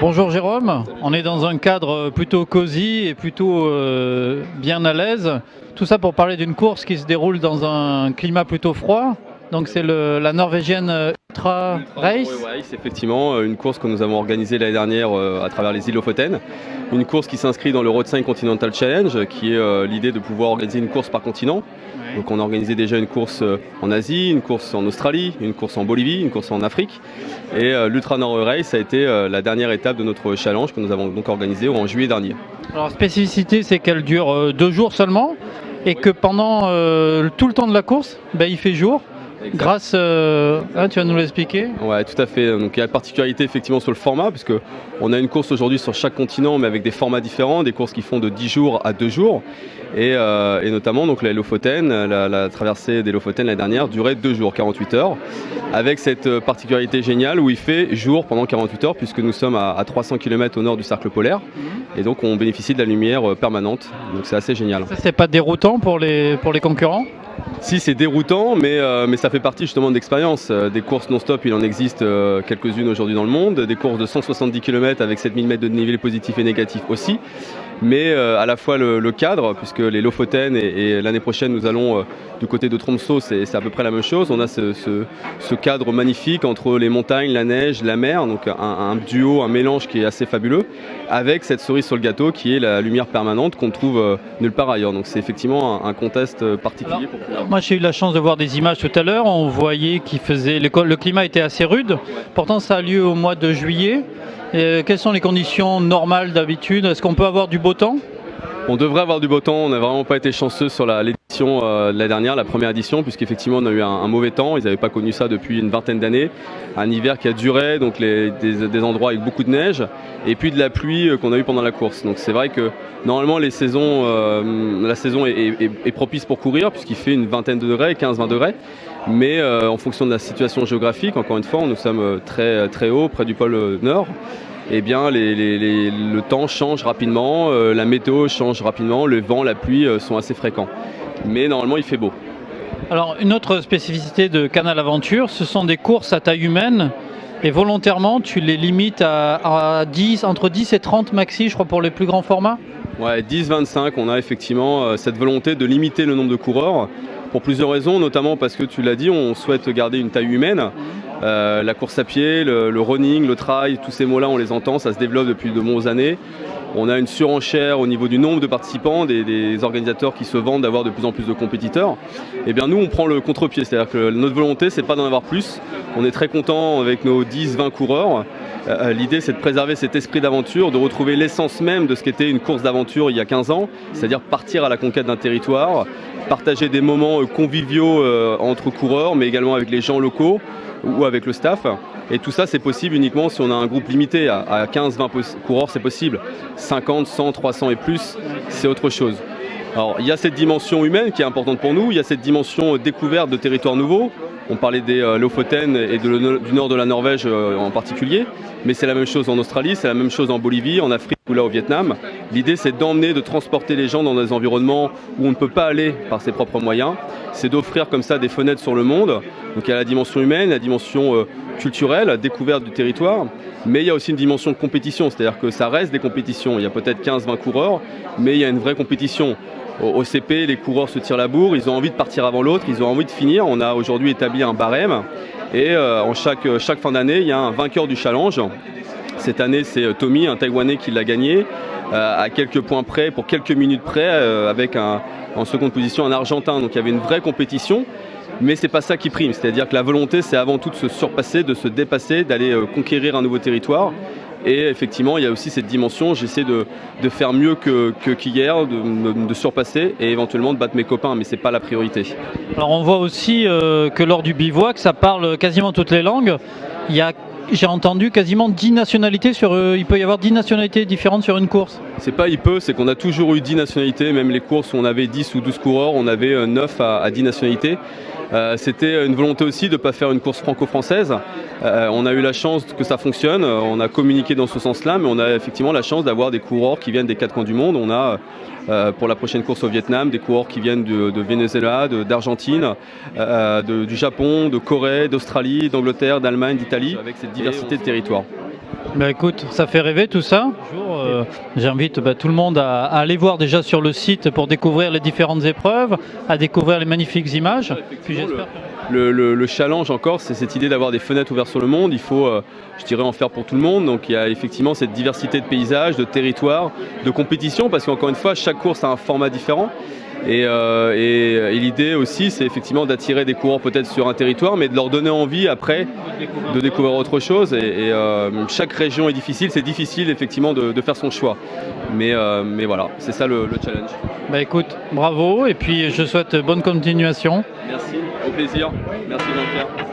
Bonjour Jérôme, on est dans un cadre plutôt cosy et plutôt bien à l'aise. Tout ça pour parler d'une course qui se déroule dans un climat plutôt froid. Donc c'est la norvégienne Ultra Race. Race, effectivement, une course que nous avons organisée l'année dernière à travers les îles Lofoten. Une course qui s'inscrit dans le Road 5 Continental Challenge, qui est l'idée de pouvoir organiser une course par continent. Donc on a organisé déjà une course en Asie, une course en Australie, une course en Bolivie, une course en Afrique. Et l'Ultra Norway Race a été la dernière étape de notre challenge que nous avons donc organisé en juillet dernier. Alors la spécificité, c'est qu'elle dure 2 jours seulement et que pendant tout le temps de la course, il fait jour. Exact. Grâce, tu vas nous l'expliquer? Ouais, tout à fait. Donc il y a la particularité effectivement sur le format, parce que on a une course aujourd'hui sur chaque continent, mais avec des formats différents, des courses qui font de 10 jours à 2 jours, et notamment donc la Lofoten, la traversée des Lofoten l'année dernière durait 2 jours, 48 heures, avec cette particularité géniale où il fait jour pendant 48 heures, puisque nous sommes à 300 km au nord du cercle polaire, et donc on bénéficie de la lumière permanente. Donc c'est assez génial. Ça, c'est pas déroutant pour les concurrents? Si, c'est déroutant, mais ça fait partie justement de l'expérience. Des courses non-stop, il en existe quelques-unes aujourd'hui dans le monde. Des courses de 170 km avec 7000 mètres de dénivelé positif et négatif aussi. Mais à la fois le cadre, puisque les Lofoten et l'année prochaine nous allons du côté de Tromsø, c'est à peu près la même chose. On a ce cadre magnifique entre les montagnes, la neige, la mer, donc un duo, un mélange qui est assez fabuleux, avec cette cerise sur le gâteau qui est la lumière permanente qu'on ne trouve nulle part ailleurs. Donc c'est effectivement un contexte particulier. Moi j'ai eu la chance de voir des images tout à l'heure, on voyait le climat était assez rude, pourtant ça a lieu au mois de juillet. Quelles sont les conditions normales d'habitude? Est-ce qu'on peut avoir du beau temps? On devrait avoir du beau temps, on n'a vraiment pas été chanceux sur l'édition de la dernière, la première édition, puisqu'effectivement on a eu un mauvais temps, ils n'avaient pas connu ça depuis une vingtaine d'années, un hiver qui a duré, donc des endroits avec beaucoup de neige, et puis de la pluie qu'on a eu pendant la course. Donc c'est vrai que normalement la saison est propice pour courir, puisqu'il fait une vingtaine de degrés, 15-20 degrés, mais en fonction de la situation géographique, encore une fois, nous sommes très, très haut, près du pôle Nord. Eh bien, le temps change rapidement, la météo change rapidement, le vent, la pluie sont assez fréquents. Mais normalement, il fait beau. Alors, une autre spécificité de Canal Aventure, ce sont des courses à taille humaine. Et volontairement, tu les limites à 10, entre 10 et 30 maxi, je crois, pour les plus grands formats. Ouais, 10-25, on a effectivement cette volonté de limiter le nombre de coureurs. Pour plusieurs raisons, notamment parce que tu l'as dit, on souhaite garder une taille humaine. La course à pied, le running, le trail, tous ces mots-là, on les entend, ça se développe depuis de nombreuses années. On a une surenchère au niveau du nombre de participants, des organisateurs qui se vendent d'avoir de plus en plus de compétiteurs. Et bien nous, on prend le contre-pied, c'est-à-dire que notre volonté, c'est pas d'en avoir plus. On est très content avec nos 10-20 coureurs. L'idée, c'est de préserver cet esprit d'aventure, de retrouver l'essence même de ce qu'était une course d'aventure il y a 15 ans, c'est-à-dire partir à la conquête d'un territoire, partager des moments conviviaux entre coureurs, mais également avec les gens locaux ou avec le staff. Et tout ça, c'est possible uniquement si on a un groupe limité. À 15-20 coureurs, c'est possible. 50, 100, 300 et plus, c'est autre chose. Alors, il y a cette dimension humaine qui est importante pour nous. Il y a cette dimension découverte de territoires nouveaux. On parlait des Lofoten et du nord de la Norvège en particulier. Mais c'est la même chose en Australie, c'est la même chose en Bolivie, en Afrique ou là au Vietnam. L'idée, c'est d'emmener, de transporter les gens dans des environnements où on ne peut pas aller par ses propres moyens. C'est d'offrir comme ça des fenêtres sur le monde. Donc il y a la dimension humaine, la dimension culturelle, la découverte du territoire. Mais il y a aussi une dimension de compétition, c'est-à-dire que ça reste des compétitions. Il y a peut-être 15-20 coureurs, mais il y a une vraie compétition. Au CP, les coureurs se tirent la bourre, ils ont envie de partir avant l'autre, ils ont envie de finir. On a aujourd'hui établi un barème et en chaque fin d'année, il y a un vainqueur du challenge. Cette année, c'est Tommy, un Taïwanais qui l'a gagné à quelques points près, pour quelques minutes près, avec en seconde position un Argentin. Donc il y avait une vraie compétition, mais c'est pas ça qui prime. C'est-à-dire que la volonté, c'est avant tout de se surpasser, de se dépasser, d'aller conquérir un nouveau territoire. Et effectivement, il y a aussi cette dimension, j'essaie de faire mieux qu'hier, de surpasser et éventuellement de battre mes copains, mais c'est pas la priorité. Alors on voit aussi que lors du bivouac, ça parle quasiment toutes les langues. J'ai entendu quasiment 10 nationalités il peut y avoir 10 nationalités différentes sur une course. C'est pas c'est qu'on a toujours eu 10 nationalités, même les courses où on avait 10 ou 12 coureurs, on avait 9 à 10 nationalités. C'était une volonté aussi de ne pas faire une course franco-française. On a eu la chance que ça fonctionne, on a communiqué dans ce sens-là, mais on a effectivement la chance d'avoir des coureurs qui viennent des 4 coins du monde. On a pour la prochaine course au Vietnam des coureurs qui viennent de Venezuela, d'Argentine, du Japon, de Corée, d'Australie, d'Angleterre, d'Allemagne, d'Italie, avec cette diversité de territoires. Bah écoute, ça fait rêver tout ça. J'invite tout le monde à aller voir déjà sur le site pour découvrir les différentes épreuves, à découvrir les magnifiques images. Puis j'espère le challenge encore, c'est cette idée d'avoir des fenêtres ouvertes sur le monde. Il faut, je dirais, en faire pour tout le monde. Donc il y a effectivement cette diversité de paysages, de territoires, de compétitions, parce qu'encore une fois, chaque course a un format différent. Et l'idée aussi, c'est effectivement d'attirer des coureurs peut-être sur un territoire, mais de leur donner envie après de découvrir autre chose. Chaque région est difficile, c'est difficile effectivement de faire son choix. Mais voilà, c'est ça le challenge. Bah écoute, bravo, et puis je souhaite bonne continuation. Merci, au plaisir. Merci Jean-Pierre.